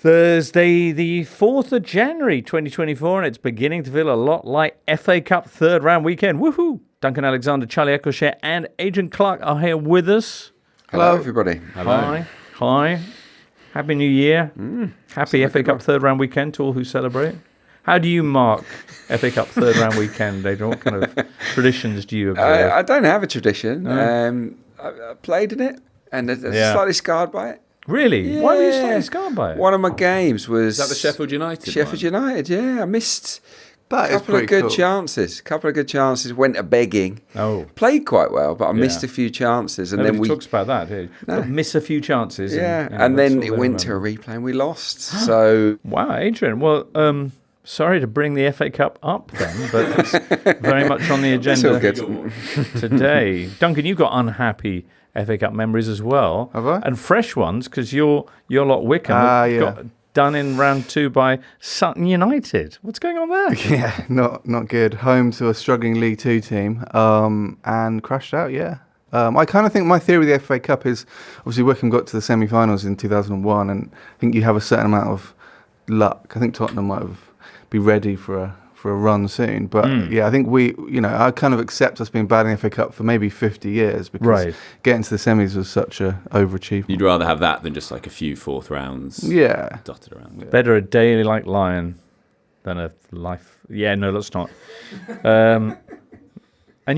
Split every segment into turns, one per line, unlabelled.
Thursday, the 4th of January, 2024, and it's beginning to feel a lot like FA Cup third round weekend. Woohoo! Duncan Alexander, Charlie Eccleshare, and Adrian Clarke are here with us.
Hello, everybody.
Hello. Hi. Happy New Year. Happy FA Cup third round weekend to all who celebrate. How do you mark FA Cup third round weekend, Adrian? What kind of traditions do you observe?
I don't have a tradition. I played in it and I'm slightly scarred by it.
Really?
Yeah.
Why were you slightly scarred by it?
One of my games was...
Is that the Sheffield United
Sheffield
one?
United, yeah. I missed a
That
couple of good chances. Went a begging.
Oh.
Played quite well, but I missed a few chances. And
Nobody
then we
talks about that, do you?
No.
Miss a few chances.
Yeah,
and
then it went to a replay and we lost. So...
Wow, Adrian. Well, sorry to bring the FA Cup up then, but it's very much on the agenda today. Duncan, you've got unhappy FA Cup memories as well.
Have I?
And fresh ones, because your lot Wickham got done in round 2 by Sutton United. What's going on there?
Yeah, not good. Home to a struggling League 2 team and crashed out, I kind of think my theory with the FA Cup is, obviously Wickham got to the semi-finals in 2001, and I think you have a certain amount of luck. I think Tottenham might be ready for a run soon, but I think I kind of accept us being bad in the FA Cup for maybe 50 years because getting to the semis was such a overachievement.
You'd rather have that than just like a few fourth rounds dotted around.
Yeah. Better a day like lion than a life. Yeah, no, let's not. And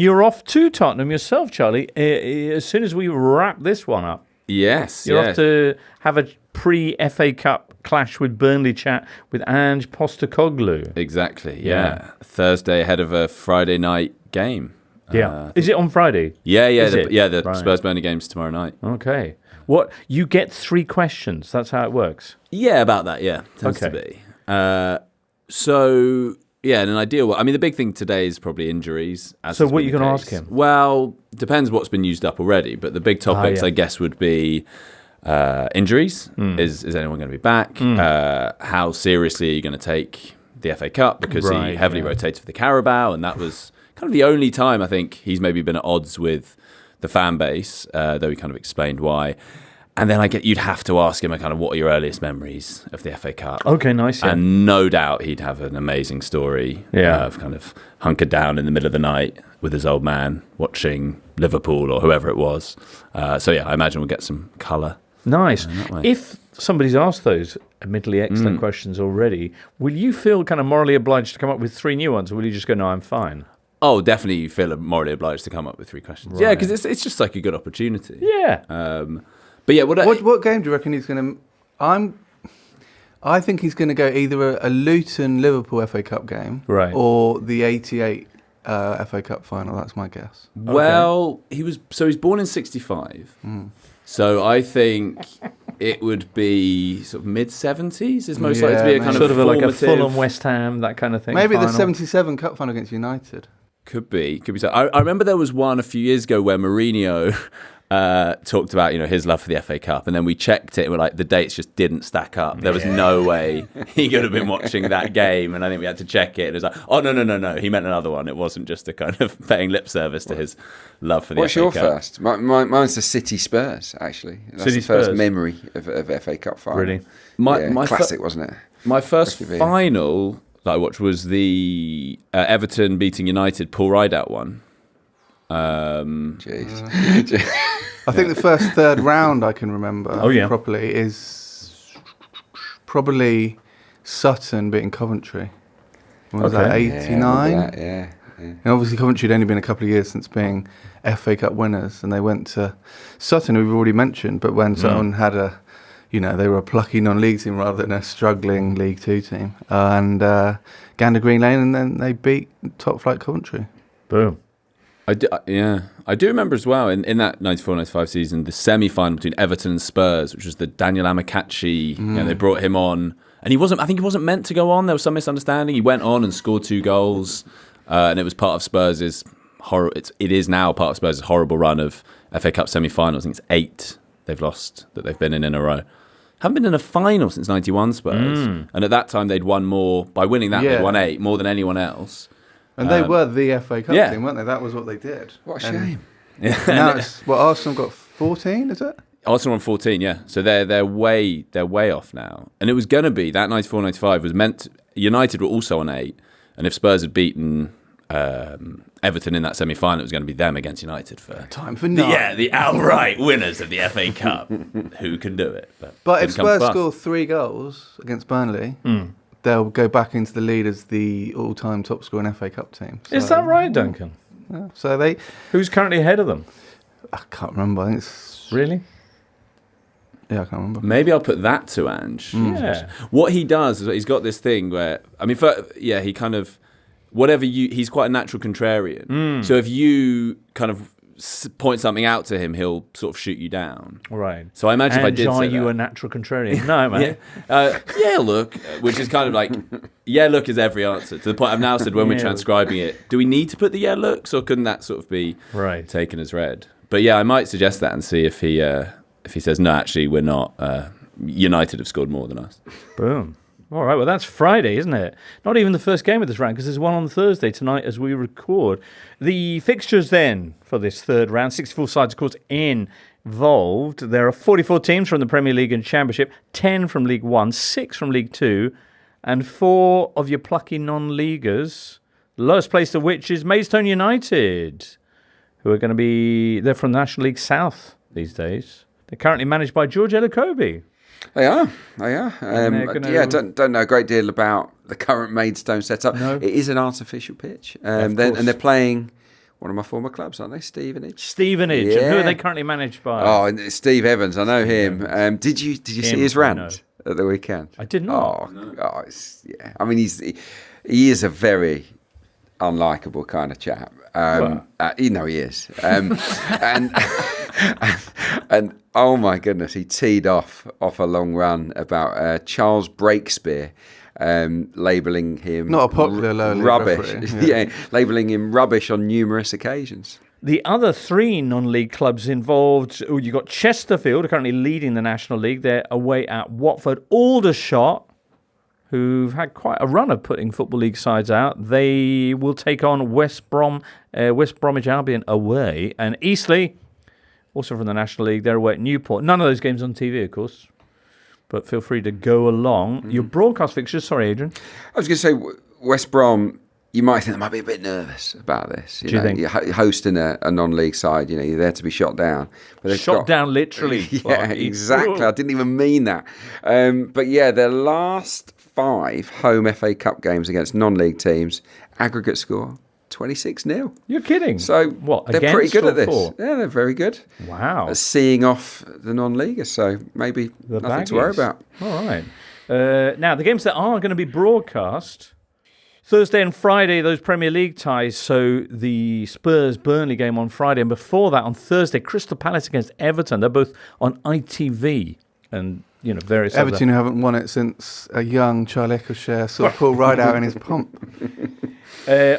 you're off to Tottenham yourself, Charlie, as soon as we wrap this one up.
Yes.
You're off to have a pre-FA Cup clash with Burnley chat with Ange Postecoglou.
Exactly, yeah. Thursday ahead of a Friday night game.
Yeah. Is it on Friday?
Yeah. The Spurs Burnley game's tomorrow night.
Okay. What, you get 3 questions. That's how it works.
Yeah, about that, Tends to be. In an ideal... I mean, the big thing today is probably injuries.
So what are you going to ask him?
Well, depends what's been used up already, but the big topics, I guess, would be... injuries. Is anyone going to be back? How seriously are you going to take the FA Cup? Because he heavily rotated for the Carabao, and that was kind of the only time I think he's maybe been at odds with the fan base, though he kind of explained why. And then you'd have to ask him kind of what are your earliest memories of the FA Cup.
Okay, nice. Yeah.
And no doubt he'd have an amazing story of kind of hunkered down in the middle of the night with his old man watching Liverpool or whoever it was. I imagine we'll get some colour.
Nice. If somebody's asked those admittedly excellent questions already, will you feel kind of morally obliged to come up with 3 new ones, or will you just go, no, I'm fine?
Oh, definitely you feel morally obliged to come up with 3 questions. Right. Yeah, because it's just like a good opportunity.
Yeah.
What game do you reckon he's going to... I think he's going to go either a Luton-Liverpool FA Cup game or the 88 FA Cup final. That's my guess.
Well, he's born in 65. So I think it would be sort of mid-70s is most likely to be a kind
sort of like a
formative...
Fulham, West Ham, that kind of thing.
Maybe
final.
the 77 Cup final against United.
Could be so. I remember there was one a few years ago where Mourinho talked about his love for the FA Cup, and then we checked it and we're like, the dates just didn't stack up. There was no way he could have been watching that game, and I think we had to check it. It was like, oh no, he meant another one. It wasn't just a kind of paying lip service to his love for the
What's
FA Cup.
What's your first? Mine's the City Spurs, actually. That's the first memory of FA Cup final.
Really?
My classic, wasn't it?
My first final that I watched was the Everton beating United Paul Rideout one.
Jeez.
I think the first third round I can remember properly is probably Sutton beating Coventry. When was that, 89?
Yeah.
And obviously Coventry had only been a couple of years since being FA Cup winners, and they went to Sutton, who we've already mentioned, but when Sutton had they were a plucky non-league team rather than a struggling League 2 team, and Gander Green Lane, and then they beat top flight Coventry.
Boom.
I do remember as well in that 94-95 season, the semi-final between Everton and Spurs, which was the Daniel Amakachi. They brought him on, and I think he wasn't meant to go on. There was some misunderstanding. He went on and scored 2 goals, and it was part of Spurs' it is now part of Spurs' horrible run of FA Cup semi-finals. I think it's 8 they've lost that they've been in a row. Haven't been in a final since 91 Spurs, and at that time they'd won more by winning that. They'd won 8 more than anyone else.
And they were the FA Cup team, weren't they? That was what they did.
What a shame.
Now it's Arsenal got 14, is it?
Arsenal on 14, yeah. So they're way off now. And it was going to be that 94-95 was meant. United were also on 8, and if Spurs had beaten Everton in that semi-final, it was going to be them against United for
time for 9.
Yeah, the outright winners of the FA Cup. Who can do it?
But if Spurs score 3 goals against Burnley, they'll go back into the lead as the all-time top scorer in FA Cup team. So,
is that right, Duncan?
Yeah. So
who's currently ahead of them?
I can't remember. I think it's
really.
Yeah, I can't remember.
Maybe I'll put that to Ange.
Yeah.
What he does is he's got this thing where, I mean, he kind of, he's quite a natural contrarian. So if you kind of point something out to him, he'll sort of shoot you down.
Right.
So I imagine if I did
are
say
you
that,
a natural contrarian? No, mate.
yeah, look, which is kind of like, yeah, look is every answer. To the point I've now said when we're transcribing it, do we need to put the yeah looks, or couldn't that sort of be taken as read? But yeah, I might suggest that and see if he says, no, actually, we're not. United have scored more than us.
Boom. All right, well, that's Friday, isn't it? Not even the first game of this round, because there's one on Thursday tonight as we record. The fixtures then for this third round, 64 sides, of course, involved. There are 44 teams from the Premier League and Championship, 10 from League One, 6 from League Two, and 4 of your plucky non-leaguers, lowest placed of which is Maidstone United, who are going to be, they're from the National League South these days. They're currently managed by George Elokobi.
They are. Don't know a great deal about the current Maidstone setup.
No.
It is an artificial pitch. And they're playing one of my former clubs, aren't they? Stevenage.
Stevenage.
Yeah.
And who are they currently managed by?
Oh, and Steve Evans. I know him. Did you see his rant at the weekend?
I did not.
Yeah. I mean, he is a very unlikable kind of chap. He is. And oh my goodness, he teed off a long run about Charles Breakspear, labelling him
not a popular
rubbish.
Yeah.
Labelling him rubbish on numerous occasions.
The other 3 non-league clubs involved, you've got Chesterfield, currently leading the National League. They're away at Watford. Aldershot, who've had quite a run of putting Football League sides out. They will take on West Bromwich Albion away. And Eastleigh, also from the National League, they're away at Newport. None of those games on TV, of course. But feel free to go along. Your broadcast fixtures, sorry, Adrian.
I was going to say, West Brom, you might think they might be a bit nervous about this.
Do you think?
You're hosting a non-league side, you're there to be shot down. But
shot down literally.
Yeah, exactly. I didn't even mean that. But yeah, their last 5 home FA Cup games against non-league teams, aggregate score 26-0.
You're kidding.
So
what?
They're pretty good at this.
For?
Yeah, they're very good.
Wow.
At seeing off the non-leaguers, so maybe nothing to worry about.
All right. Now, the games that are going to be broadcast, Thursday and Friday, those Premier League ties. So the Spurs-Burnley game on Friday, and before that on Thursday, Crystal Palace against Everton. They're both on ITV and various
Everton who haven't won it since a young Charlie Eccleshare saw Paul Ride out in his pomp.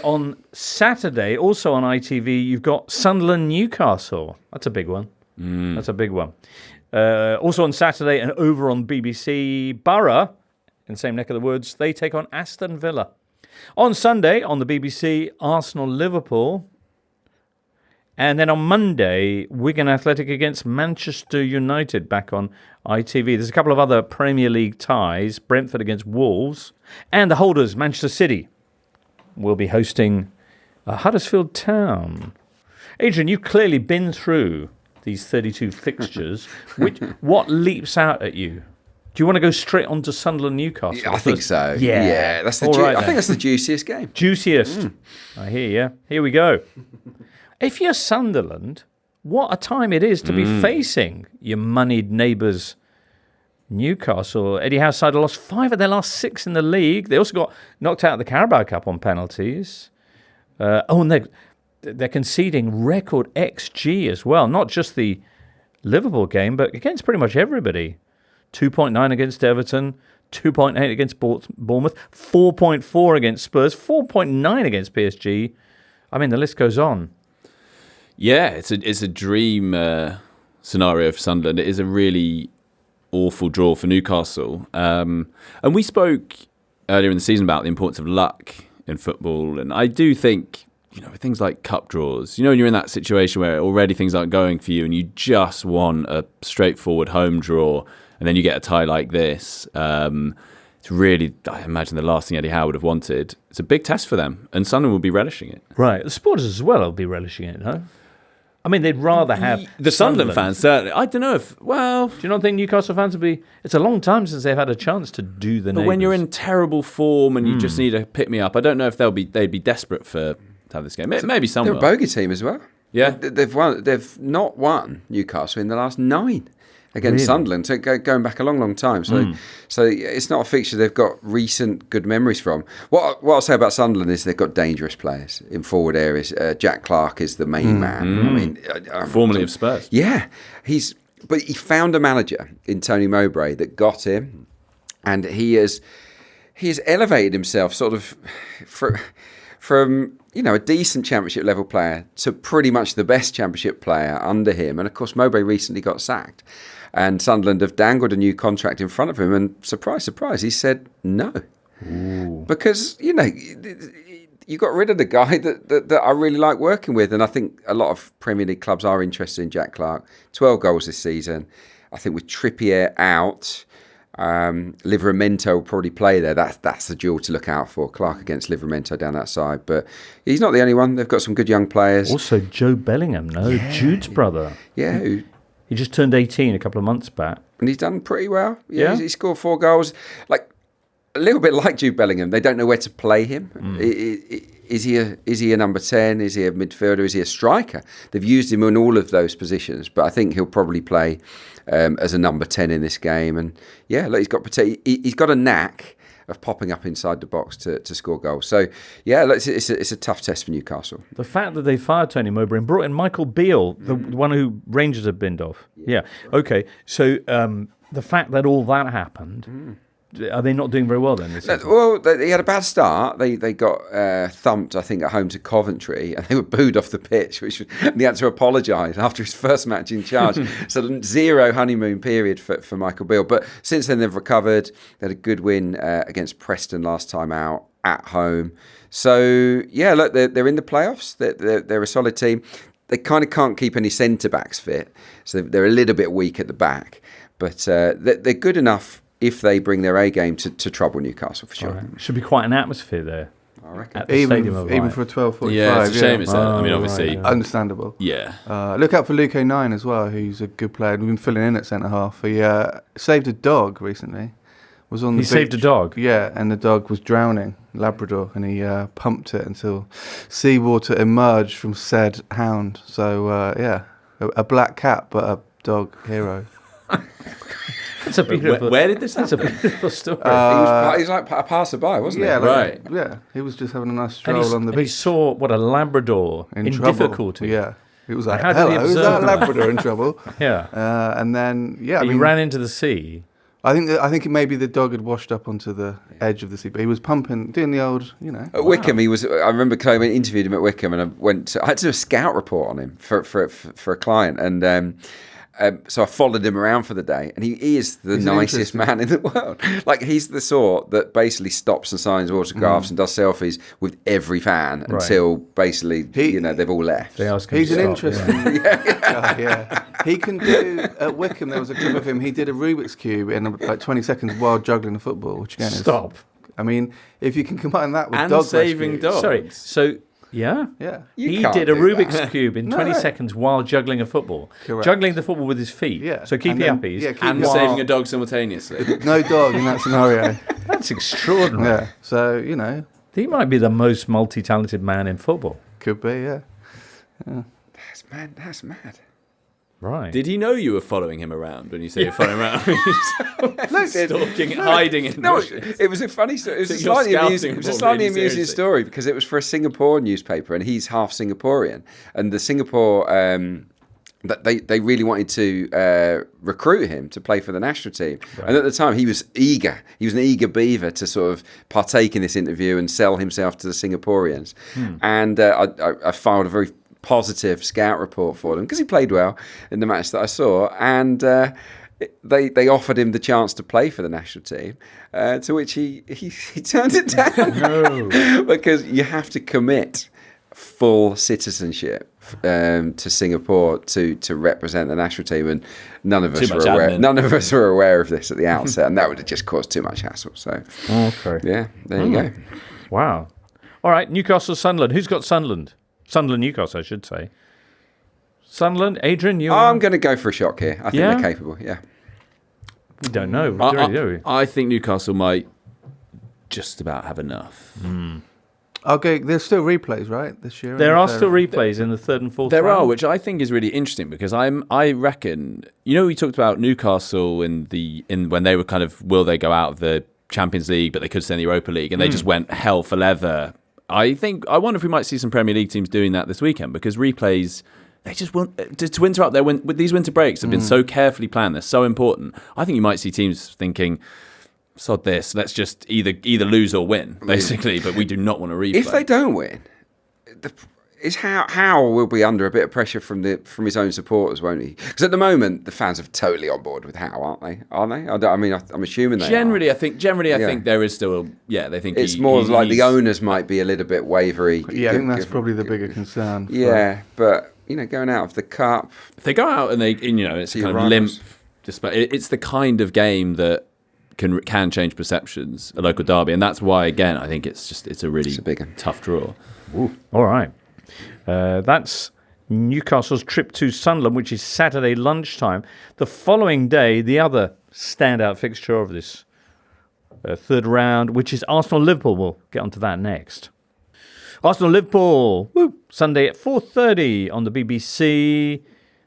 On Saturday, also on ITV, you've got Sunderland Newcastle. That's a big one. That's a big one. Also on Saturday and over on BBC, Borough, in the same neck of the woods, they take on Aston Villa. On Sunday, on the BBC, Arsenal Liverpool. And then on Monday, Wigan Athletic against Manchester United back on ITV. There's a couple of other Premier League ties, Brentford against Wolves, and the holders, Manchester City, will be hosting Huddersfield Town. Adrian, you've clearly been through these 32 fixtures. What leaps out at you? Do you want to go straight on to Sunderland Newcastle?
Yeah, I think so.
Yeah.
That's I think that's the juiciest game.
Juiciest. I hear you. Here we go. If you're Sunderland, what a time it is to be facing your moneyed neighbours Newcastle. Eddie Howe's side have lost 5 of their last 6 in the league. They also got knocked out of the Carabao Cup on penalties. And they're conceding record XG as well. Not just the Liverpool game, but against pretty much everybody. 2.9 against Everton, 2.8 against Bournemouth, 4.4 against Spurs, 4.9 against PSG. I mean, the list goes on.
Yeah, it's a dream scenario for Sunderland. It is a really awful draw for Newcastle. And we spoke earlier in the season about the importance of luck in football. And I do think things like cup draws, when you're in that situation where already things aren't going for you and you just want a straightforward home draw and then you get a tie like this, it's really, I imagine, the last thing Eddie Howe would have wanted. It's a big test for them, and Sunderland will be relishing it.
Right. The supporters as well will be relishing it, no? I mean, they'd rather have...
The Sunderland fans, certainly. I don't know if... Well...
Do you not think Newcastle fans would be... It's a long time since they've had a chance to do the
But when you're in terrible form and you just need to pick me up, I don't know if they'd be desperate to have this game. Maybe some
They're
will.
a bogey team as well.
Yeah.
They've not won Newcastle in the last 9 against Sunderland, so going back a long, long time. So it's not a fixture they've got recent good memories from. What I'll say about Sunderland is they've got dangerous players in forward areas. Jack Clarke is the main man. I mean,
formerly of Spurs.
Yeah, but he found a manager in Tony Mowbray that got him, and he has elevated himself sort of from a decent championship level player to pretty much the best championship player under him. And of course, Mowbray recently got sacked. And Sunderland have dangled a new contract in front of him, and surprise, surprise, he said no. Ooh. Because, you got rid of the guy that I really like working with, and I think a lot of Premier League clubs are interested in Jack Clarke. 12 goals this season. I think with Trippier out, Livramento will probably play there. That's the duel to look out for. Clarke against Livramento down that side. But he's not the only one. They've got some good young players.
Also, Joe Bellingham, Jude's brother.
Yeah,
he just turned 18 a couple of months back.
And he's done pretty well. Yeah. He scored 4 goals. Like, a little bit like Jude Bellingham. They don't know where to play him. Is he a number 10? Is he a midfielder? Is he a striker? They've used him in all of those positions, but I think he'll probably play as a number 10 in this game. And he's got a knack of popping up inside the box to score goals. So, it's a tough test for Newcastle.
The fact that they fired Tony Mowbray and brought in Michael Beale, the one who Rangers had binned off. Yeah. Okay. So the fact that all that happened, are they not doing very well then?
Well, they had a bad start. They got thumped, I think, at home to Coventry, and they were booed off the pitch, and he had to apologise after his first match in charge. So 0 honeymoon period for Michael Beale. But since then, they've recovered. They had a good win against Preston last time out at home. So, look, they're in the playoffs. They're a solid team. They kind of can't keep any centre-backs fit, so they're a little bit weak at the back. But they're good enough if they bring their A game to trouble Newcastle, for sure.
Right. Should be quite an atmosphere there.
I reckon.
At the Stadium of
even
Light.
for a 12:45.
Yeah, it's a shame it's obviously.
Right.
Understandable.
Yeah.
Look out for Luke O'Nien as well, who's a good player. We've been filling in at centre-half. He saved a dog recently.
He saved a dog?
Yeah, and the dog was drowning, Labrador, and he pumped it until seawater emerged from said hound. So, a black cat, but a dog hero.
That's a beautiful.
Where did this happen?
That's a beautiful story.
He was like a passerby, wasn't he?
Right.
Yeah, he was just having a nice stroll on the
and he
beach.
saw a Labrador in
trouble.
Difficulty.
Yeah. It was like,
How did he
hello, is
observe
that
that?
Labrador in trouble?
Yeah.
And then,
He ran into the sea.
I think maybe the dog had washed up onto the edge of the sea, but he was pumping, doing the old,
At Wickham, he was. I remember Chloe interviewed him at Wickham, and I had to do a scout report on him for a client, and so I followed him around for the day, and he is the nicest man in the world. Like, he's the sort that basically stops and signs autographs and does selfies with every fan until basically they've all left.
They ask him
He's
to
an
stop,
interesting yeah. He can do at Wickham. There was a clip of him. He did a Rubik's cube in like 20 seconds while juggling the football, which again
Stop.
I mean, if you can combine that with
And
dog
saving
rescue,
dogs.
Sorry. So, yeah?
Yeah.
You
He
can't
did a
do
Rubik's
that.
Cube in 20 seconds while juggling a football.
Correct.
Juggling the football with his feet.
Yeah.
So keep
And
your
then-
uppies.
yeah, keep
And
your-
saving a dog simultaneously.
No dog in that scenario.
That's extraordinary.
Yeah. So,
He might be the most multi-talented man in football.
could be, yeah.
That's mad.
Right.
Did he know you were following him around when you say you're following him around? Stalking, hiding in
No,
bushes.
it was a funny story. It was a
Take your
slightly
scouting
amusing,
report really
amusing
seriously.
story because it was for a Singapore newspaper, and he's half Singaporean. And the Singapore, that they really wanted to recruit him to play for the national team. Right. And at the time, he was eager. He was an eager beaver to sort of partake in this interview and sell himself to the Singaporeans. And I filed a very positive scout report for them because he played well in the match that I saw, and they offered him the chance to play for the national team, to which he turned it down.
No.
Because you have to commit full citizenship to Singapore to represent the national team, and none of us were aware.
Admin.
None of us were aware of this at the outset, and that would have just caused too much hassle. So,
Okay.
yeah, there you go.
Wow. All right, Newcastle, Sunderland. Who's got Sunderland? Sunderland, Newcastle, I should say. Sunderland, Adrian, you.
I'm going to go for a shock here. I think
Yeah?
they're capable. Yeah.
We don't know. Do we?
I think Newcastle might just about have enough.
Okay, there's still replays, right, this year?
There are still replays in the third and fourth
There
round.
are, which I think is really interesting because I reckon, you know, we talked about Newcastle in when they were kind of, will they go out of the Champions League, but they could stay in the Europa League, and they just went hell for leather. I wonder if we might see some Premier League teams doing that this weekend, because replays, they just want to winter up their with these winter breaks have been so carefully planned. They're so important. I think you might see teams thinking, sod this, let's just either lose or win, basically, but we do not want to replay.
If they don't win, Howe will be under a bit of pressure from his own supporters, won't he? Because at the moment, the fans are totally on board with Howe, aren't they? I'm assuming they
Generally,
are.
I think there is still they think
It's more like the owners might be a little bit wavery.
Yeah, I think that's probably the bigger concern.
Yeah, but going out of the cup,
if they go out and it's a kind of limp. It's the kind of game that can change perceptions, a local derby, and that's why again I think it's a really
big one.
tough draw.
Ooh, all right. That's Newcastle's trip to Sunderland, which is Saturday lunchtime. The following day, the other standout fixture of this third round, which is Arsenal-Liverpool. We'll get onto that next. Arsenal-Liverpool, Sunday at 4:30 on the BBC.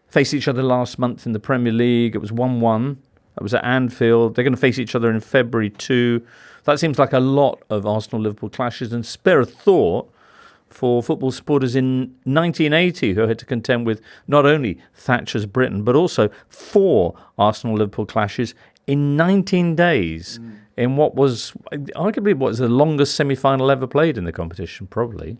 Faced each other last month in the Premier League. It was 1-1. That was at Anfield. They're going to face each other in February too. That seems like a lot of Arsenal-Liverpool clashes, and spare a thought for football supporters in 1980 who had to contend with not only Thatcher's Britain, but also 4 Arsenal-Liverpool clashes in 19 days in what was arguably the longest semi-final ever played in the competition, probably.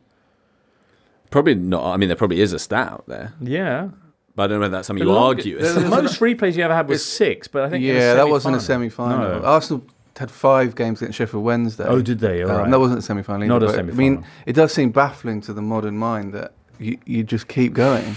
Probably not. I mean, there probably is a stat out there,
Yeah.
but I don't know whether that's something you argue.
The most replays you ever had was 6, but I think
that wasn't a semi-final.
No.
Arsenal had 5 games against Sheffield Wednesday.
Oh, did they? All right.
That wasn't a semi-final
Not
either,
a
but,
semi-final.
I mean, it does seem baffling to the modern mind that you just keep going,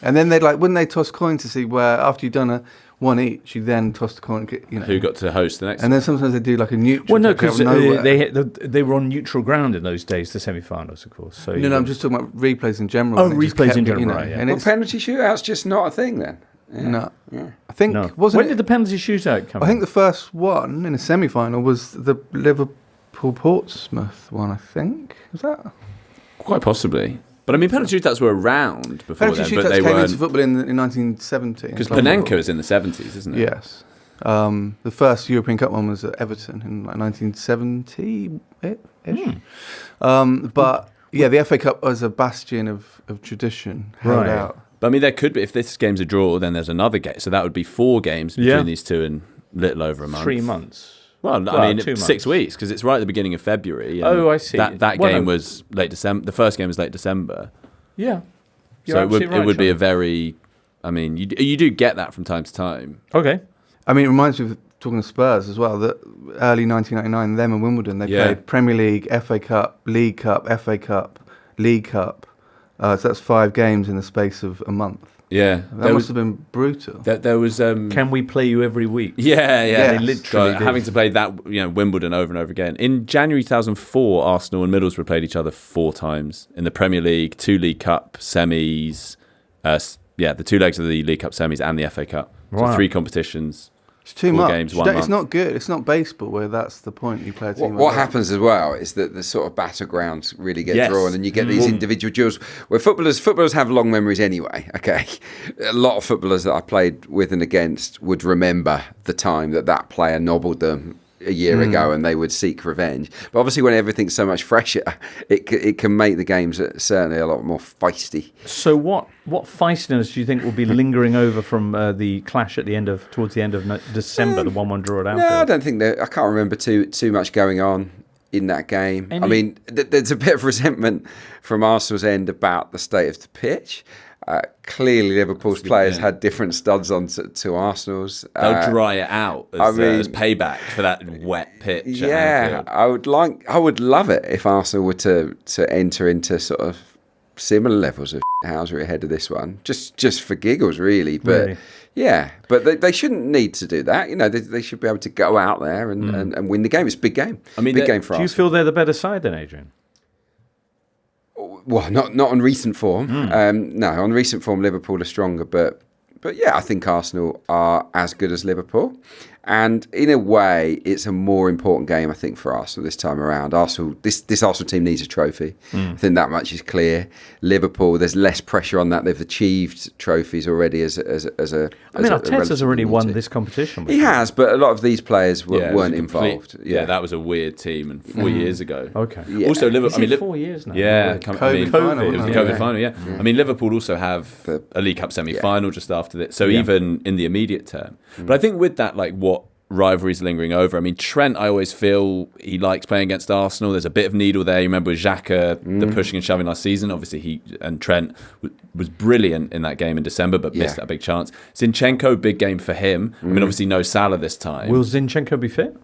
And then wouldn't they toss coins to see where, after you've done one each, you then toss the coin,
Who got to host the next?
And then sometimes they do like a neutral.
Well, no, because they were on neutral ground in those days, the semi-finals, of course. So
I'm just talking about replays in general.
Oh,
and it just
replays
kept
in
it,
general, right, yeah.
And
well,
it's
penalty shootouts just not a thing then. Yeah.
no.
Yeah.
I think
no.
wasn't
When
it?
did the penalty shootout come?
I think the first one in a semi-final was the Liverpool Portsmouth one. I think was that.
Quite possibly. But I mean, penalty shootouts were around before
Penalty
then, but
shootouts
they
came into
weren't.
football in 1970.
Because Panenka is in the 70s, isn't it?
Yes. The first European Cup one was at Everton in 1970-ish. But yeah, the FA Cup was a bastion of tradition held
Right.
out.
But I mean, there could be, if this game's a draw, then there's another game. So that would be 4 games between these two in little over a month.
3 months.
Well, I mean,
2
6
months.
weeks, because it's right at the beginning of February. And
Oh, I see.
That
Well,
game
no.
was late December. The first game was late December.
Yeah. You're
So it would,
absolutely right,
be a
Sean.
very... I mean, you do get that from time to time.
Okay.
I mean, it reminds me of talking to Spurs as well. That early 1999, them and Wimbledon, they
Yeah.
played Premier League, FA Cup, League Cup, FA Cup, League Cup. So that's 5 games in the space of a month.
Yeah.
That must have been brutal.
There was...
Can we play you every week?
Yeah.
Yes.
They literally did.
having to play that, Wimbledon over and over again. In January 2004, Arsenal and Middlesbrough played each other 4 times in the Premier League, 2 League Cup semis. The 2 legs of the League Cup semis and the FA Cup. So
Wow.
3 competitions.
It's too
4
much.
games,
You
1
don't-
month.
It's not good. It's not baseball where that's the point. You play a team.
What
like that.
happens as well is that the sort of battlegrounds really get
Yes.
drawn, and you get these individual duels where footballers have long memories anyway. Okay, a lot of footballers that I played with and against would remember the time that player nobbled them a year ago, and they would seek revenge. But obviously, when everything's so much fresher, it can make the games certainly a lot more feisty.
So what feistiness do you think will be lingering over from the clash towards the end of December, the 1-1 draw at Anfield?
No, I don't think I can't remember too much going on in that game. I mean, there's a bit of resentment from Arsenal's end about the state of the pitch. Clearly, Liverpool's players had different studs on to Arsenal's.
They'll dry it out as payback for that wet pitch. At
Yeah,
Anfield.
I would love it if Arsenal were to enter into sort of similar levels of housery ahead of this one, just for giggles, really. But
Really?
yeah, but they shouldn't need to do that. You know, they should be able to go out there and win the game. It's a big game.
I mean,
big game for
Do you
Arsenal.
feel they're the better side then, Adrian?
Well, not on recent form. No, on recent form, Liverpool are stronger. But yeah, I think Arsenal are as good as Liverpool. And in a way, it's a more important game, I think, for Arsenal this time around. This Arsenal team needs a trophy. I think that much is clear. Liverpool, there's less pressure on that. They've achieved trophies already as a.
I mean, Arteta's already won this competition.
He has, but a lot of these players weren't involved.
Yeah, that was a weird team, and 4 years ago.
Okay.
Yeah.
Also, Liverpool.
Is it 4 years now?
Yeah,
COVID final,
It was the
wasn't
COVID
it?
final. Yeah. I mean, Liverpool also have a League Cup semi-final just after this, so even in the immediate term. But I think with that, like what rivalries lingering over. I mean, Trent, I always feel he likes playing against Arsenal. There's a bit of needle there. You remember with Xhaka, the pushing and shoving last season. Obviously, he and Trent was brilliant in that game in December, but missed that big chance. Zinchenko, big game for him. I mean, obviously, no Salah this time.
Will Zinchenko be fit?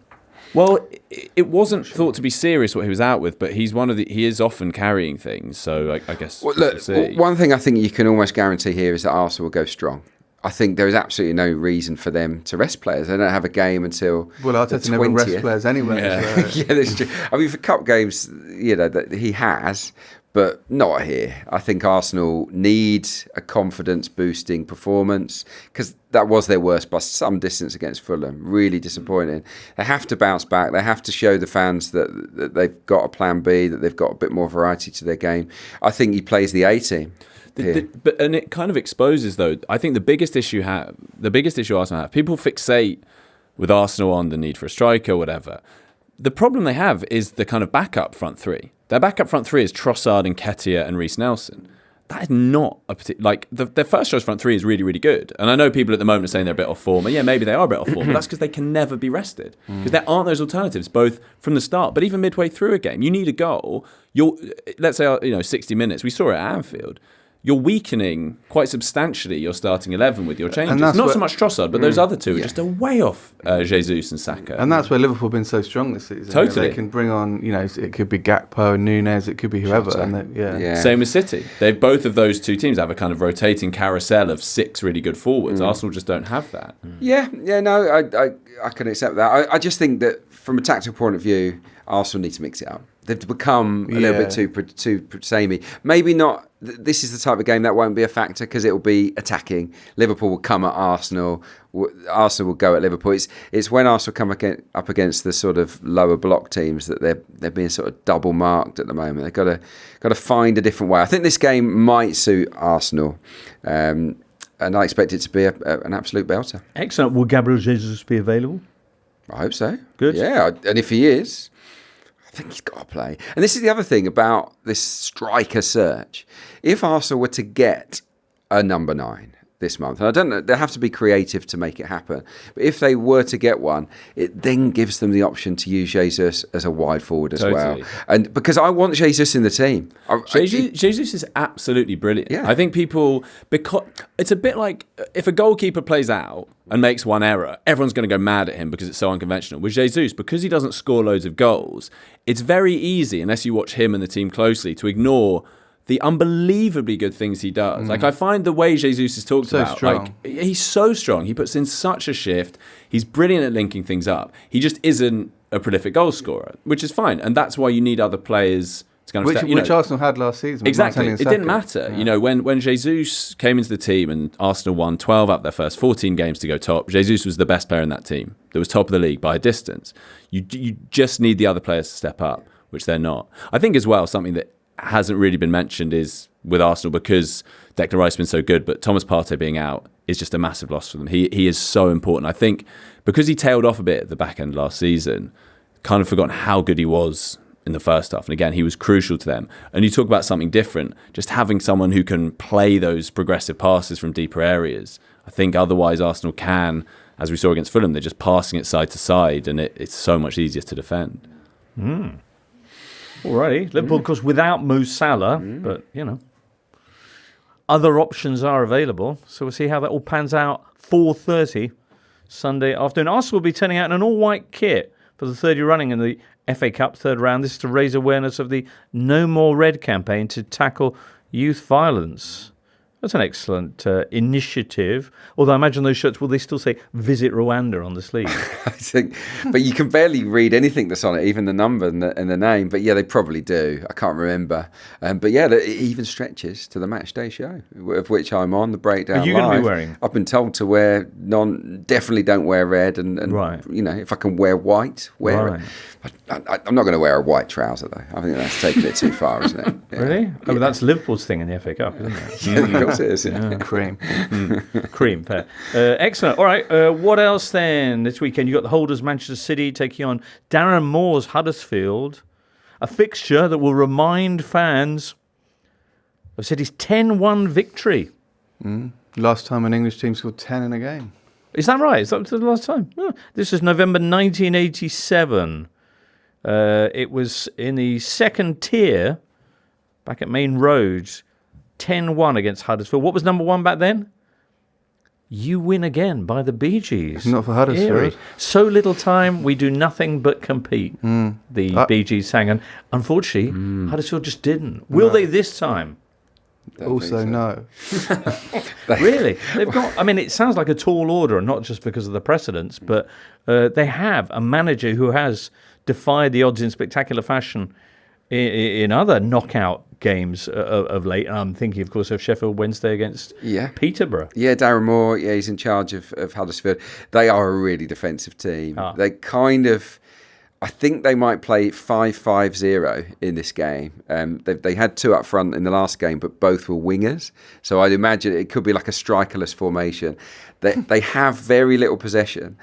Well, it wasn't thought to be serious what he was out with, but he is often carrying things. So I guess
Well,
we'll
look,
see.
one thing I think you can almost guarantee here is that Arsenal will go strong. I think there is absolutely no reason for them to rest players. They don't have a game until
Well, Arteta never rests players anyway.
Yeah.
So.
Yeah, that's true. I mean, for cup games, that he has, but not here. I think Arsenal need a confidence-boosting performance because that was their worst by some distance against Fulham. Really disappointing. They have to bounce back. They have to show the fans that they've got a plan B, that they've got a bit more variety to their game. I think he plays the A team.
And it kind of exposes, though, I think the biggest issue Arsenal have, people fixate with Arsenal on the need for a striker or whatever. The problem they have is the kind of backup front three. Their backup front three is Trossard and Nketiah and Reece Nelson. That is not a particular... their first choice front three is really, really good. And I know people at the moment are saying they're a bit off form. And yeah, maybe they are a bit off form. But that's because they can never be rested. Because there aren't those alternatives, both from the start, but even midway through a game. You need a goal. Let's say, 60 minutes. We saw it at Anfield. You're weakening quite substantially your starting 11 with your changes. Not so much Trossard, but those other two are just a way off Jesus and Saka.
And that's where Liverpool have been so strong this season.
Totally.
They can bring on, it could be Gakpo and Nunez, it could be whoever.
Same with City. Both of those two teams have a kind of rotating carousel of 6 really good forwards. Arsenal just don't have that.
I can accept that. I just think that from a tactical point of view, Arsenal need to mix it up. They've become a little bit too samey. Maybe not. This is the type of game that won't be a factor because it will be attacking. Liverpool will come at Arsenal. Arsenal will go at Liverpool. It's when Arsenal come up against the sort of lower block teams that they're being sort of double marked at the moment. They've got to find a different way. I think this game might suit Arsenal, and I expect it to be an absolute belter.
Excellent. Will Gabriel Jesus be available?
I hope so.
Good.
Yeah, and if he is, I think he's got to play. And this is the other thing about this striker search. If Arsenal were to get a number 9 this month, and I don't know, they have to be creative to make it happen, but if they were to get one, it then gives them the option to use Jesus as a wide forward as well. And because I want Jesus in the team.
Jesus is absolutely brilliant.
Yeah.
I think because it's a bit like if a goalkeeper plays out and makes one error, everyone's going to go mad at him because it's so unconventional. With Jesus, because he doesn't score loads of goals, it's very easy, unless you watch him and the team closely, to ignore the unbelievably good things he does. Like, I find the way Jesus is talked about,
strong.
He's so strong. He puts in such a shift. He's brilliant at linking things up. He just isn't a prolific goal scorer, which is fine. And that's why you need other players to kind of
Which Arsenal had last season. with
Exactly.
Martinelli and
It didn't
Saka.
matter. When Jesus came into the team and Arsenal won 12 out of their first 14 games to go top, Jesus was the best player in that team. That was top of the league by a distance. You just need the other players to step up, which they're not. I think as well, something that hasn't really been mentioned is with Arsenal, because Declan Rice has been so good, but Thomas Partey being out is just a massive loss for them. He is so important. I think because he tailed off a bit at the back end last season, kind of forgotten how good he was in the first half. And again, he was crucial to them. And you talk about something different, just having someone who can play those progressive passes from deeper areas. I think otherwise Arsenal can, as we saw against Fulham, they're just passing it side to side, and it's so much easier to defend.
Alrighty. Liverpool, of course, without Mo Salah, but, other options are available. So we'll see how that all pans out. 4:30 Sunday afternoon. Arsenal will be turning out in an all-white kit for the third year running in the FA Cup third round. This is to raise awareness of the No More Red campaign to tackle youth violence. That's an excellent initiative. Although I imagine those shirts, will they still say "Visit Rwanda" on the sleeve?
I think, but you can barely read anything that's on it, even the number and the name. But yeah, they probably do. I can't remember. But yeah, it even stretches to the match day show, of which I'm on the breakdown.
Are you going to be wearing?
I've been told to wear definitely don't wear red, and
right.
You know, if I can wear white, wear it. I'm not going to wear a white trouser though. I think that's taking it too far, isn't it? Yeah.
Really? Oh, but that's Liverpool's thing in the FA Cup, isn't it?
Yeah, of course it is. Yeah.
Cream.
Cream, fair. Excellent. All right, what else then? This weekend, you got the holders Manchester City taking on Darren Moore's Huddersfield. A fixture that will remind fans of City's 10-1 victory.
Last time an English team scored 10 in a game.
Is that right? Is that the last time? Oh, this is November 1987. It was in the second tier, back at Main Road, 10-1 against Huddersfield. What was number one back then? You Win Again by the Bee Gees.
Not for Huddersfield.
Eerie. So little time, we do nothing but compete. The Bee Gees sang, and unfortunately, Huddersfield just didn't. Will they this time?
Also, no.
Really? They've got, I mean, it sounds like a tall order, and not just because of the precedents, but they have a manager who has defied the odds in spectacular fashion in other knockout games of late. And I'm thinking, of course, of Sheffield Wednesday against Peterborough.
Yeah, Darren Moore, he's in charge of Huddersfield. They are a really defensive team. They kind of, I think they might play 5-5-0 in this game. They had two up front in the last game, but both were wingers. So I'd imagine it could be like a strikerless formation. They have very little possession.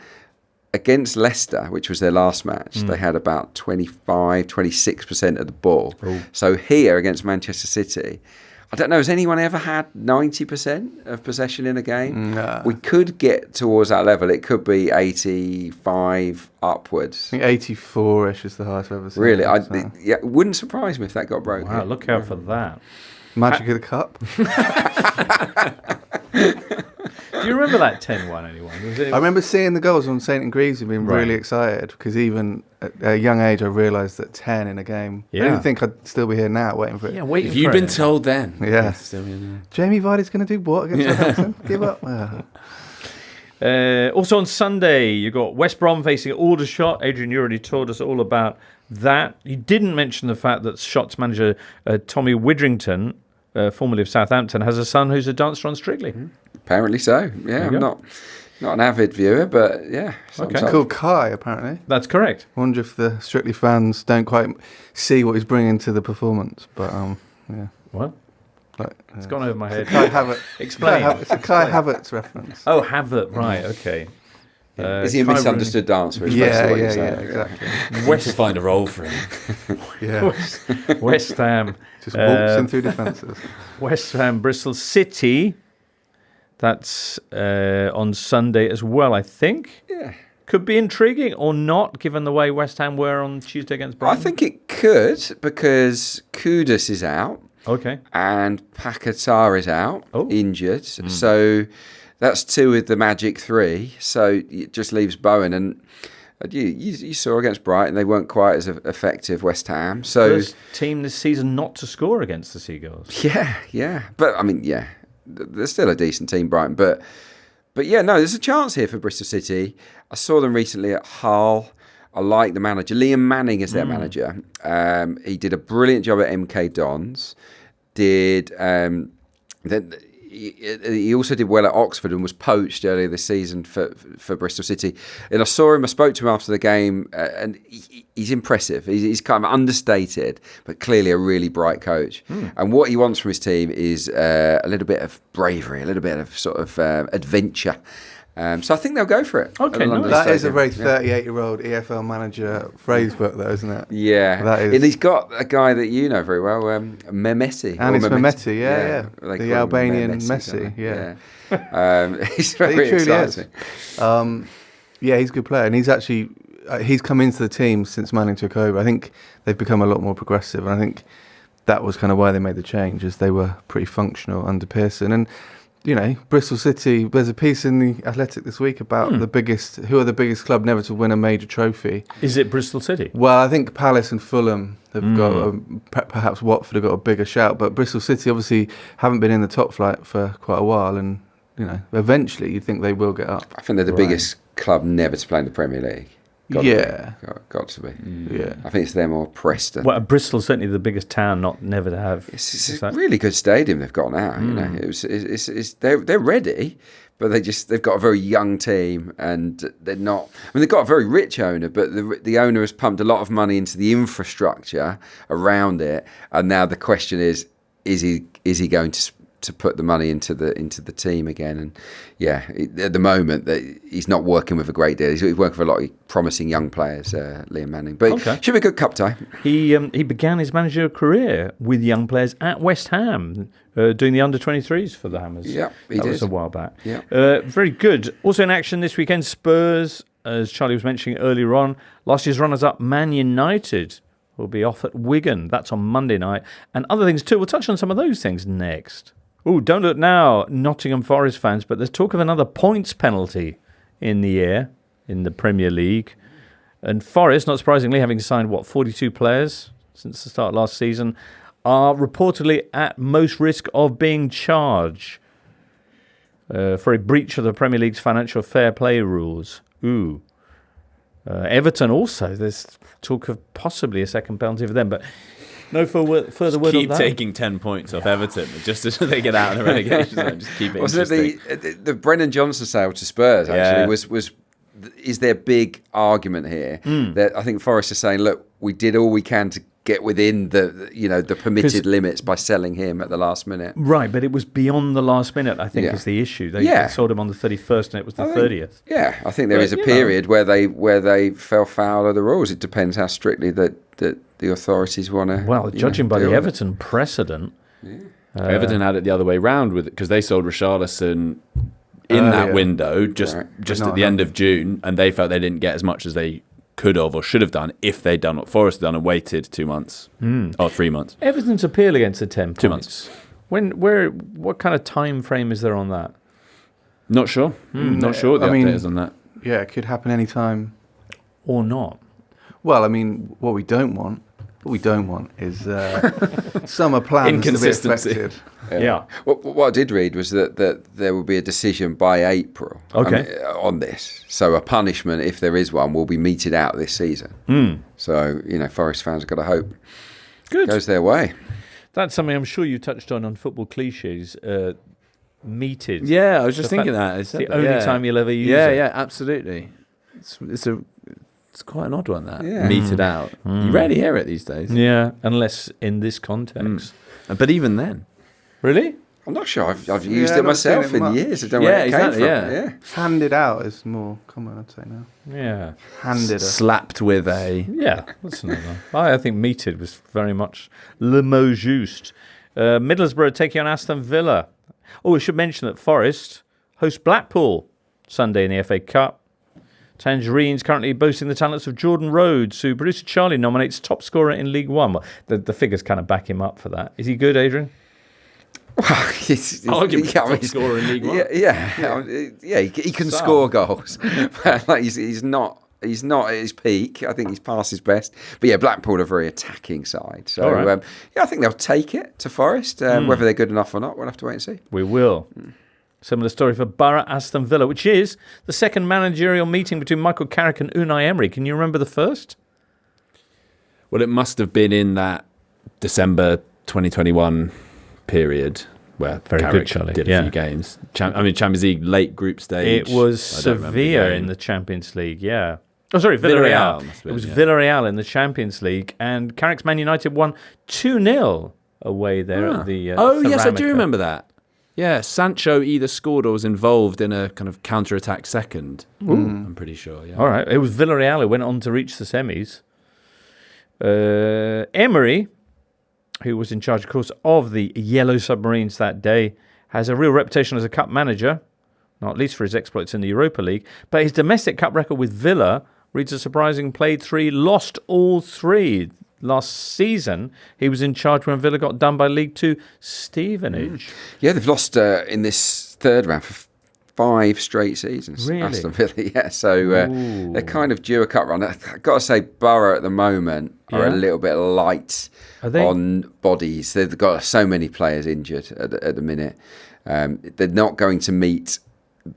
Against Leicester, which was their last match, they had about 26% of the ball. Ooh. So here against Manchester City, I don't know, has anyone ever had 90% of possession in a game?
No.
We could get towards that level. It could be 85 upwards.
I think 84-ish is the highest I've ever seen.
Really? It wouldn't surprise me if that got broken.
Wow, look out for that.
Magic of the Cup.
Do you remember that 10-1, anyone?
I remember seeing the goals on St. and Greaves and being really excited, because even at a young age I realised that 10 in a game, I didn't think I'd still be here now waiting for it.
Yeah, waiting
if you'd been told then.
Yeah. Jamie Vardy's going to do what against Southampton? Give up.
Also on Sunday, you got West Brom facing Aldershot. Adrian, you already told us all about that. You didn't mention the fact that Shot's manager Tommy Widrington, formerly of Southampton, has a son who's a dancer on Strictly.
Mm-hmm. Apparently so. Yeah, I'm not an avid viewer, but yeah.
Okay. Called Kai, apparently.
That's correct.
Wonder if the Strictly fans don't quite see what he's bringing to the performance, but yeah.
What?
Like,
it's gone over my head.
Kai Havertz.
Explain.
It's a Kai Havertz reference.
Oh, Havertz, right, okay.
Is he a misunderstood dancer?
Yeah, exactly.
West to find a role for him.
West Ham.
Just walks in through defences.
West Ham, Bristol City. That's on Sunday as well, I think.
Yeah.
Could be intriguing or not, given the way West Ham were on Tuesday against Brom.
I think it could, because Kudus is out.
Okay.
And Paquetá is out, injured. So that's two with the magic three. So it just leaves Bowen. And you saw against Brighton, they weren't quite as effective, West Ham. So
first team this season not to score against the Seagulls.
Yeah. But, I mean, they're still a decent team, Brighton. But yeah, no, there's a chance here for Bristol City. I saw them recently at Hull. I like the manager. Liam Manning is their manager. He did a brilliant job at MK Dons. He also did well at Oxford and was poached earlier this season for Bristol City. And I spoke to him after the game, and he's impressive. He's kind of understated, but clearly a really bright coach. And what he wants from his team is a little bit of bravery, a little bit of sort of adventure. So I think they'll go for it.
Okay, nice.
That is a very 38-year-old EFL manager phrase book, though, isn't it?
Yeah.
That is.
And he's got a guy that you know very well, Mehmeti.
And it's Mehmeti, yeah. The Albanian Messi, he's very exciting. He's a good player. And he's actually, he's come into the team since Manning took over. I think they've become a lot more progressive. And I think that was kind of why they made the change, as they were pretty functional under Pearson. And Bristol City. There's a piece in the Athletic this week about who are the biggest club never to win a major trophy.
Is it Bristol City?
Well, I think Palace and Fulham have got, perhaps Watford have got a bigger shout, but Bristol City obviously haven't been in the top flight for quite a while, and eventually you think they will get up.
I think they're the biggest club never to play in the Premier League. Got to be.
Yeah.
I think it's them or Preston.
Well, Bristol's certainly the biggest town never to have.
It's a really good stadium they've got now. They're ready, but they've got a very young team, and they're not. I mean, they've got a very rich owner, but the owner has pumped a lot of money into the infrastructure around it, and now the question is he going to put the money into the team again? And at the moment that he's not working with a great deal. He's working with a lot of promising young players, Liam Manning. But should be a good cup tie.
He began his managerial career with young players at West Ham, doing the under-23s for the Hammers.
Yeah, he
did. That
was
a while back.
Yeah.
Very good. Also in action this weekend, Spurs, as Charlie was mentioning earlier on, last year's runners-up Man United will be off at Wigan. That's on Monday night. And other things too. We'll touch on some of those things next. Oh, don't look now, Nottingham Forest fans, but there's talk of another points penalty in the air in the Premier League. And Forest, not surprisingly, having signed, 42 players since the start of last season, are reportedly at most risk of being charged for a breach of the Premier League's financial fair play rules. Everton also, there's talk of possibly a second penalty for them, but no further word on that.
Keep taking 10 points off Everton just as they get out of the relegation zone. Just keep it interesting.
The Brennan Johnson sale to Spurs actually is their big argument here. That I think Forest are saying, look, we did all we can to get within the permitted limits by selling him at the last minute.
Right, but it was beyond the last minute, I think, is the issue. They sold him on the 31st and it was the 30th.
Yeah, I think there is a period where they fell foul of the rules. It depends how strictly that the authorities want to.
Well, judging by the Everton precedent.
Everton had it the other way round with it because they sold Richarlison in that window just at the end of June, and they felt they didn't get as much as they could have or should have done if they'd done what Forest had done and waited 2 months or 3 months.
Everton's appeal against the 10 points.
2 months.
What kind of time frame is there on that?
Not sure. Not sure what the update is on that.
Yeah, it could happen any time.
Or not.
Well, I mean, what we don't want is summer plans to be affected.
Yeah.
What I did read was that there will be a decision by April on this. So a punishment, if there is one, will be meted out this season. So, Forest fans have got to hope it goes their way.
That's something I'm sure you touched on Football Cliches, meted.
Yeah, I was just thinking that.
It's the only time you'll ever use it.
Yeah, absolutely. It's quite an odd one, that. Meted out. You rarely hear it these days.
Yeah, unless in this context.
But even then.
Really?
I'm not sure. I've used it myself in years. I don't know where it came from. Yeah.
Handed out is more common, I'd say now.
Yeah.
Handed.
Slapped with a...
Yeah, that's another. I think meted was very much le mot juste. Middlesbrough taking on Aston Villa. Oh, we should mention that Forest host Blackpool Sunday in the FA Cup. Tangerines currently boasting the talents of Jordan Rhodes, who producer Charlie nominates top scorer in League One. Well, the figures kind of back him up for that. Is he good, Adrian?
Well, he's
top scorer in League One.
Yeah. He can score goals. But he's not at his peak. I think he's past his best. But yeah, Blackpool are a very attacking side. So I think they'll take it to Forest. Whether they're good enough or not, we'll have to wait and see.
We will. Similar story for Borough Aston Villa, which is the second managerial meeting between Michael Carrick and Unai Emery. Can you remember the first?
Well, it must have been in that December 2021 period where Carrick did a few games. Champions League late group stage.
It was Sevilla in the Champions League, yeah. Oh, sorry, Villarreal. It was Villarreal in the Champions League, and Carrick's Man United won 2-0 away there at the
yes, I do remember that. Yeah, Sancho either scored or was involved in a kind of counter-attack second. I'm pretty sure, yeah.
All right, it was Villarreal who went on to reach the semis. Emery, who was in charge, of course, of the Yellow Submarines that day, has a real reputation as a cup manager, not least for his exploits in the Europa League. But his domestic cup record with Villa reads a surprising played 3, lost all 3. Last season, he was in charge when Villa got done by League Two Stevenage.
Yeah, they've lost in this third round for 5 straight seasons.
Really?
Aston Villa, yeah. So they're kind of due a cup run. I've got to say, Borough at the moment are a little bit light on bodies. They've got so many players injured at the minute. They're not going to meet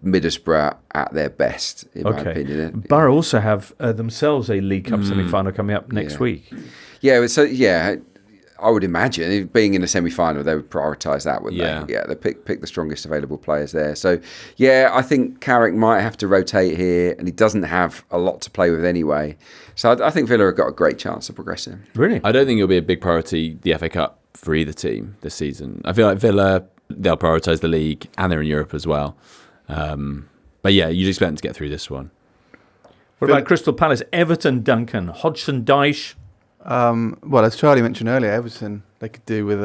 Middlesbrough at their best, in my opinion.
Borough also have themselves a League Cup semi-final coming up next week.
Yeah, so I would imagine, being in a semi-final, they would prioritise that, wouldn't they? Yeah, they pick the strongest available players there. So, yeah, I think Carrick might have to rotate here, and he doesn't have a lot to play with anyway. So I think Villa have got a great chance of progressing.
Really?
I don't think it'll be a big priority, the FA Cup, for either team this season. I feel like Villa, they'll prioritise the league, and they're in Europe as well. But yeah, you'd expect them to get through this one.
What about Crystal Palace? Everton, Duncan. Hodgson Dyche.
Well, as Charlie mentioned earlier, Everton, they could do with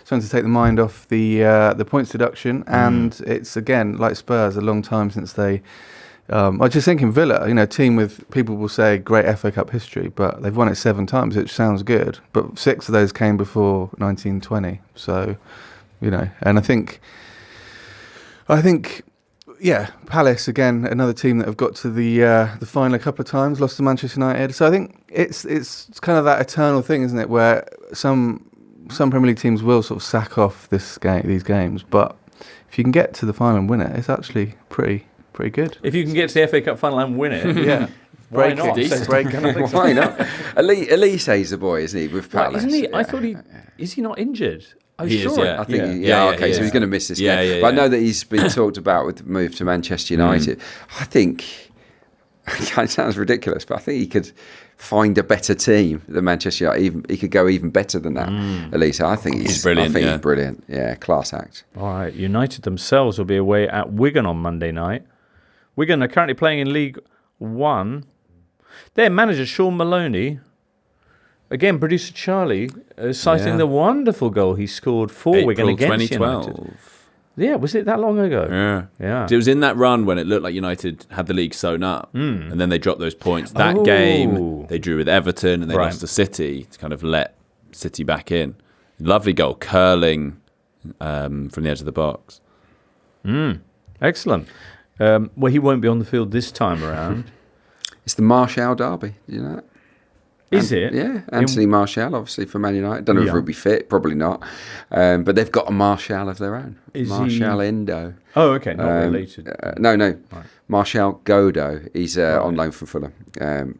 something to take the mind off the points deduction. And it's, again, like Spurs, a long time since they... I was just thinking Villa, a team with, people will say, great FA Cup history, but they've won it 7 times, which sounds good. But 6 of those came before 1920. So, and I think... Yeah, Palace, again, another team that have got to the final a couple of times, lost to Manchester United. So I think it's kind of that eternal thing, isn't it, where some Premier League teams will sort of sack off these games, but if you can get to the final and win it, it's actually pretty good.
If you can get to the FA Cup final and win it,
yeah.
Why not?
Why not? Elise's the boy, isn't he, with Palace?
Isn't he? I thought is he not injured?
He is, yeah.
I think, okay, so he's going to miss this game. But I know that he's been talked about with the move to Manchester United. I think, it sounds ridiculous, but I think he could find a better team than Manchester United. He could go even better than that, Elise. I think he's brilliant. He's brilliant. Yeah, class act.
All right, United themselves will be away at Wigan on Monday night. Wigan are currently playing in League One. Their manager, Shaun Maloney, again, producer Charlie, citing the wonderful goal he scored for Wigan against 2012. United. Yeah, was it that long ago? Yeah.
It was in that run when it looked like United had the league sewn up, and then they dropped those points. That game, they drew with Everton, and they lost to City to kind of let City back in. Lovely goal, curling from the edge of the box.
Excellent. Well, he won't be on the field this time around.
It's the Martial derby, do you know that?
Is it?
Yeah, Anthony Martial, obviously, for Man United. Don't know if he'll be fit, probably not. But they've got a Martial of their own. Martial Endo.
Oh, okay, not related.
No. Right. Martial Godo. He's on loan from Fulham,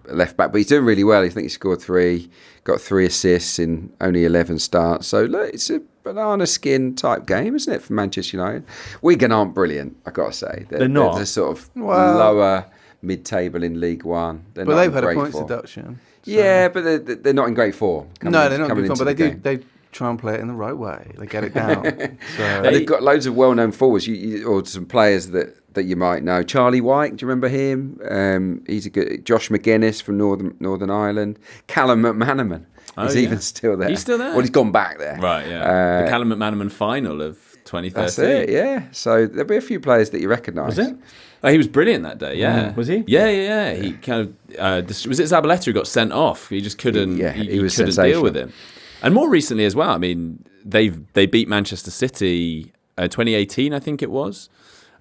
left back. But he's doing really well. I think he scored 3, got 3 assists in only 11 starts. So look, it's a banana skin type game, isn't it, for Manchester United? Wigan aren't brilliant, I've got to say.
They're not.
They're sort of lower mid-table in League One.
But they've had a points deduction.
So. Yeah, but they're not in great form.
They're not in great form, but they try and play it in the right way. They get it down.
They've got loads of well-known forwards, or some players that you might know. Charlie White, do you remember him? He's a good. Josh McGuinness from Northern Ireland. Callum McManaman is even still there.
He's still there?
Well, he's gone back there.
Right, yeah. The Callum McManaman final of 2013.
That's it, yeah. So there'll be a few players that you recognise.
Was it?
He was brilliant that day, yeah.
Was he?
Yeah. He kind of was it Zabaleta who got sent off? He just couldn't. He couldn't deal with him. And more recently as well. I mean, they beat Manchester City 2018, I think it was,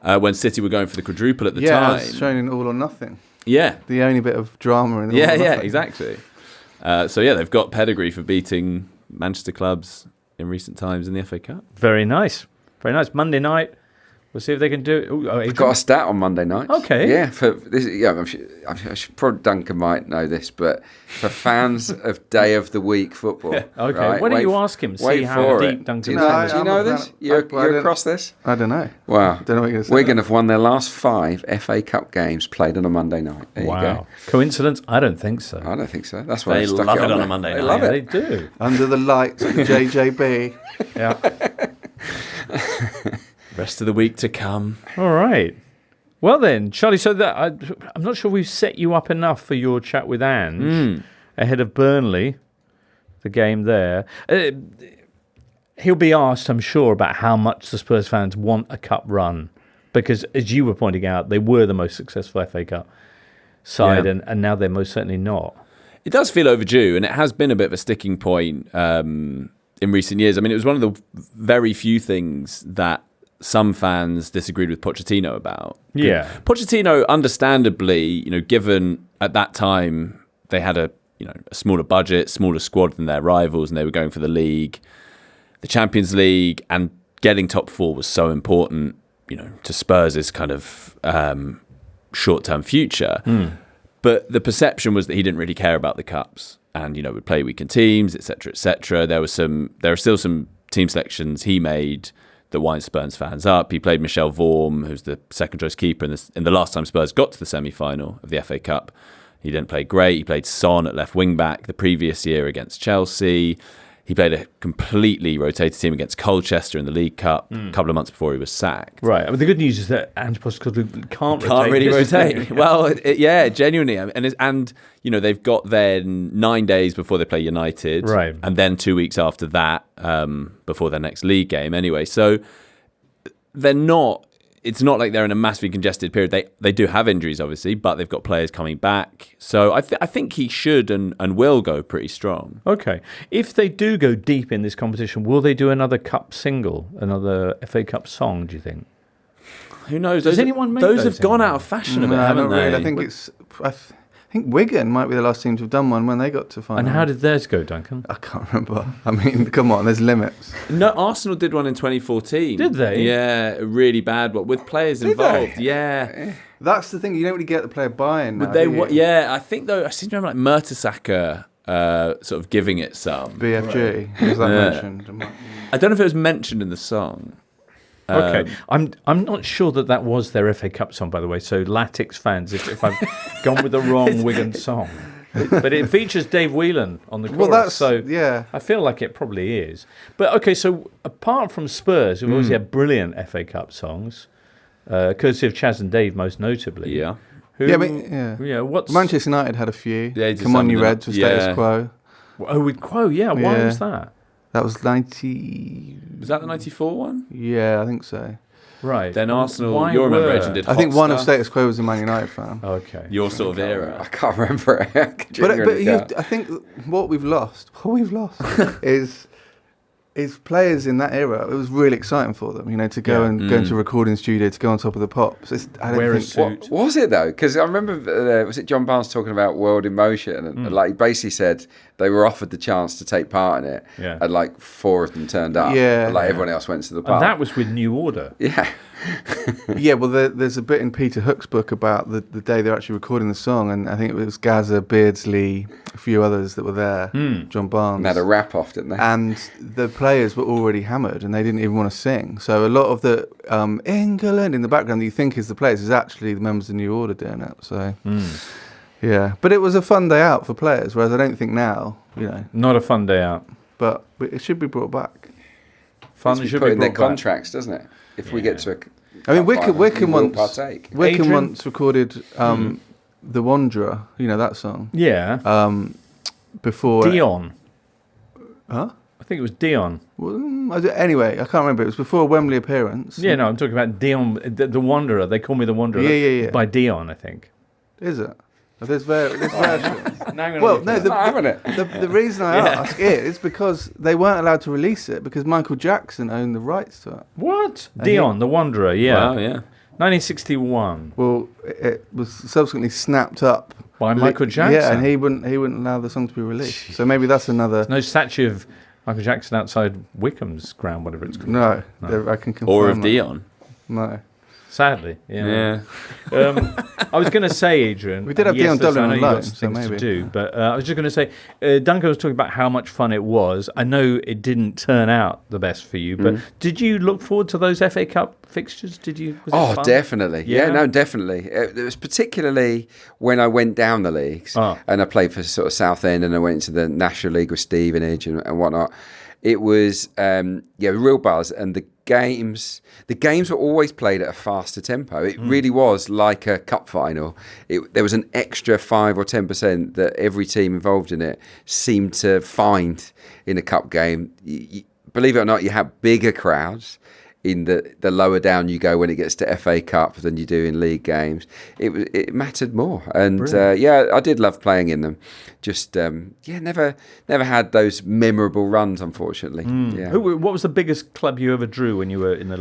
when City were going for the quadruple at the time.
Yeah, showing in All or Nothing.
Yeah,
the only bit of drama in the All or Nothing.
Yeah, exactly. So they've got pedigree for beating Manchester clubs in recent times in the FA Cup.
Very nice. Monday night. We'll see if they can do it.
We've got a stat on Monday night.
Okay.
Yeah, for this. Yeah, I'm sure probably Duncan might know this, but for fans of day of the week football.
Okay. Right, why don't you ask him? See how deep Duncan
is. Do you know this? You're across this?
I don't know.
Wow.
Don't know what you're saying.
Wigan have won their last 5 FA Cup games played on a Monday night. There you go.
Coincidence? I don't think so.
I don't think so. That's why
they love it on a Monday night.
They love it.
They do.
Under the lights of the JJB.
Yeah.
Rest of the week to come.
All right. Well then, Charlie, so that I'm not sure we've set you up enough for your chat with Ange ahead of Burnley, the game there. He'll be asked, I'm sure, about how much the Spurs fans want a cup run. Because, as you were pointing out, they were the most successful FA Cup side, and now they're most certainly not.
It does feel overdue, and it has been a bit of a sticking point in recent years. I mean, it was one of the very few things that some fans disagreed with Pochettino about.
Yeah.
Pochettino, understandably, given at that time they had a smaller budget, smaller squad than their rivals, and they were going for the league, the Champions League, and getting top 4 was so important, to Spurs' kind of short-term future. But the perception was that he didn't really care about the cups, and would play weekend teams, etc., etc. There are still some team selections he made that wind Spurs fans up. He played Michel Vorm, who's the second-choice keeper in the last time Spurs got to the semi-final of the FA Cup. He didn't play great. He played Son at left wing-back the previous year against Chelsea. He played a completely rotated team against Colchester in the League Cup a couple of months before he was sacked.
Right. I mean, the good news is that Ange Postecoglou can't
really rotate.
rotate.
Well, genuinely. And they've got then 9 days before they play United.
Right.
And then 2 weeks after that, before their next league game anyway. So it's not like they're in a massively congested period. They do have injuries, obviously, but they've got players coming back. So I think he should and will go pretty strong.
Okay. If they do go deep in this competition, will they do another cup single, another FA Cup song, do you think?
Who knows?
Does anyone make
those
those
have gone
anymore?
out of fashion a bit,
No,
haven't
not
they?
really. I think Wigan might be the last team to have done one when they got to final.
And how did theirs go, Duncan?
I can't remember. I mean, come on, there's limits.
No, Arsenal did one in 2014.
Did they?
Yeah, a really bad one with players involved. Yeah.
That's the thing. You don't really get the player buy-in.
But
now, do you?
yeah, I think though I seem to remember like Mertesacker sort of giving it some.
BFG was that mentioned?
I don't know if it was mentioned in the song.
Okay, I'm not sure that was their FA Cup song, by the way. So Latix fans, if I've gone with the wrong Wigan song, but it features Dave Whelan on the chorus.
Yeah.
I feel like it probably is. But okay, so apart from Spurs, we've obviously had brilliant FA Cup songs, courtesy of Chaz and Dave, most notably.
Yeah.
What's
Manchester United had a few.
Yeah,
Come on, you Reds with Status Quo.
Oh, with Quo, yeah. Why was that?
That was 90.
Was that the 94 one?
Yeah, I think so.
Right.
Then Arsenal,
Why
your
were-
rememberation did
I think
Hot
one of
Stuff.
Status Quo was a Man United fan.
Okay.
Your sort of
I
era.
can't remember it.
I think what we've lost is players in that era. It was really exciting for them, to go go into a recording studio, to go on top of the pops.
Wear a suit.
What was it though? Because I remember, was it John Barnes talking about World in Motion, and like he basically said they were offered the chance to take part in it, and like 4 of them turned up.
Yeah.
Like everyone else went to the
And
pub.
that was with New Order.
Yeah.
Yeah, well, there's a bit in Peter Hook's book about the day they're actually recording the song, and I think it was Gaza, Beardsley, a few others that were there, John Barnes.
And they had a rap off, didn't they?
And the players were already hammered, and they didn't even want to sing. So a lot of the England in the background that you think is the players is actually the members of New Order doing it. So, yeah. But it was a fun day out for players, whereas I don't think now,
Not a fun day out.
But it should be brought back.
Fun
It's
should
put
be
in their
brought back.
contracts, doesn't it? If we get to a
I mean,
cup final,
Wycombe
we will
once
partake.
Wycombe
Adrian?
once recorded The Wanderer, that song,
Yeah.
before...
Dion.
Huh?
I think it was Dion.
Anyway, I can't remember. It was before a Wembley appearance.
Yeah, no, I'm talking about Dion, the Wanderer. They call me the Wanderer.
Yeah.
By Dion, I think.
Is it? There's versions.
Well,
no, the reason I ask is because they weren't allowed to release it because Michael Jackson owned the rights to it.
What? Dion, the Wanderer, yeah.
Wow, yeah.
1961.
Well, it was subsequently snapped up
By Michael Jackson?
Yeah, and he wouldn't allow the song to be released. So maybe that's another...
No statue of Michael Jackson outside Wycombe's ground, whatever it's called.
No. I can confirm
Or of
that.
Dion.
No.
Sadly, yeah. I was going to say, Adrian.
We did have Dion
listen,
Dublin
I know
on
you've got
loan,
some
so
things to
maybe.
do, but I was just going to say, Duncan was talking about how much fun it was. I know it didn't turn out the best for you, but did you look forward to those FA Cup fixtures? Was it fun?
Definitely.
Yeah?
Yeah, no, definitely. It was particularly when I went down the leagues and I played for sort of Southend and I went into the National League with Stevenage and whatnot. It was real buzz, and the games were always played at a faster tempo. It really was like a cup final. There was an extra 5 or 10% that every team involved in it seemed to find in a cup game. Believe it or not, you had bigger crowds. in the lower down you go when it gets to FA Cup than you do in league games. It mattered more, and I did love playing in them. Just never had those memorable runs, unfortunately. Yeah.
What was the biggest club you ever drew when you were in the?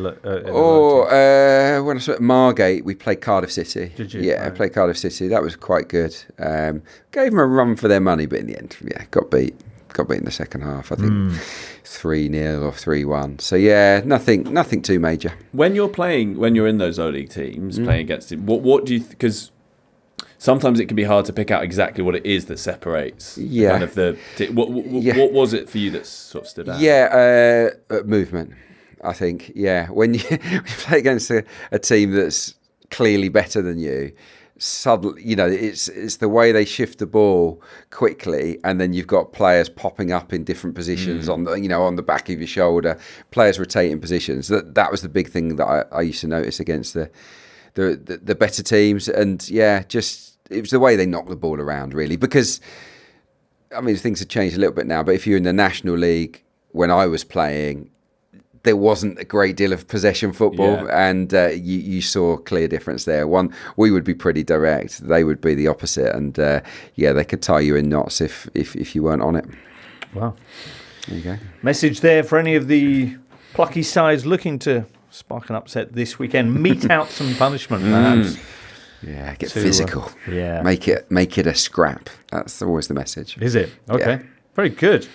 When I was at Margate, we played Cardiff City.
Did you?
Yeah, I played Cardiff City. That was quite good. Gave them a run for their money, but in the end, got beat. Got beat in the second half. I think 3-0 or 3-1. So nothing too major.
When you're in those low league teams playing against it, what do you? Because sometimes it can be hard to pick out exactly what it is that separates.
Yeah.
Kind of what was it for you that sort of stood out?
Yeah, movement. I think. Yeah, when you play against a team that's clearly better than you. Suddenly, it's the way they shift the ball quickly, and then you've got players popping up in different positions on the back of your shoulder, players rotating positions. That was the big thing that I used to notice against the better teams, and it was the way they knocked the ball around, really. Because things have changed a little bit now, but if you're in the National League when I was playing, there wasn't a great deal of possession football, and you saw a clear difference there. We would be pretty direct, they would be the opposite, and they could tie you in knots if you weren't on it.
Wow.
There you go.
Message there for any of the plucky sides looking to spark an upset this weekend. Mete out some punishment, perhaps.
Yeah, get physical.
Yeah.
Make it a scrap. That's always the message.
Is it? Okay.
Yeah.
Very good.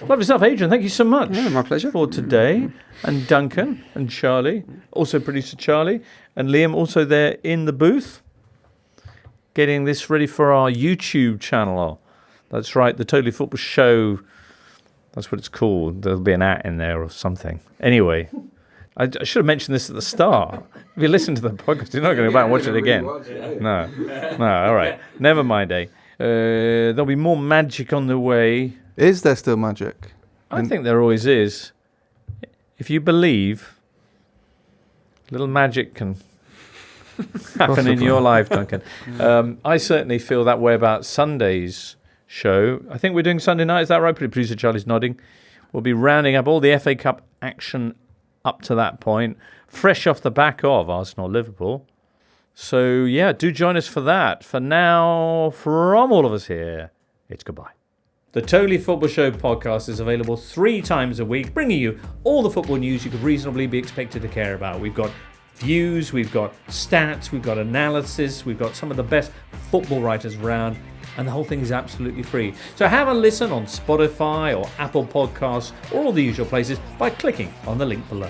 Lovely stuff, Adrian. Thank you so much.
Yeah, my pleasure.
For today. And Duncan and Charlie, also producer Charlie, and Liam also there in the booth, getting this ready for our YouTube channel. That's right, the Totally Football Show. That's what it's called. There'll be an @ in there or something. Anyway, I should have mentioned this at the start. If you listen to the podcast, you're not going to go back and watch it again. No, all right. Never mind, there'll be more magic on the way.
Is there still magic?
I think there always is. If you believe, little magic can happen in your life, Duncan. I certainly feel that way about Sunday's show. I think we're doing Sunday night. Is that right? Producer Charlie's nodding. We'll be rounding up all the FA Cup action up to that point, fresh off the back of Arsenal Liverpool. So, do join us for that. For now, from all of us here, it's goodbye. The Totally Football Show podcast is available 3 times a week, bringing you all the football news you could reasonably be expected to care about. We've got views, we've got stats, we've got analysis, we've got some of the best football writers around, and the whole thing is absolutely free. So have a listen on Spotify or Apple Podcasts or all the usual places by clicking on the link below.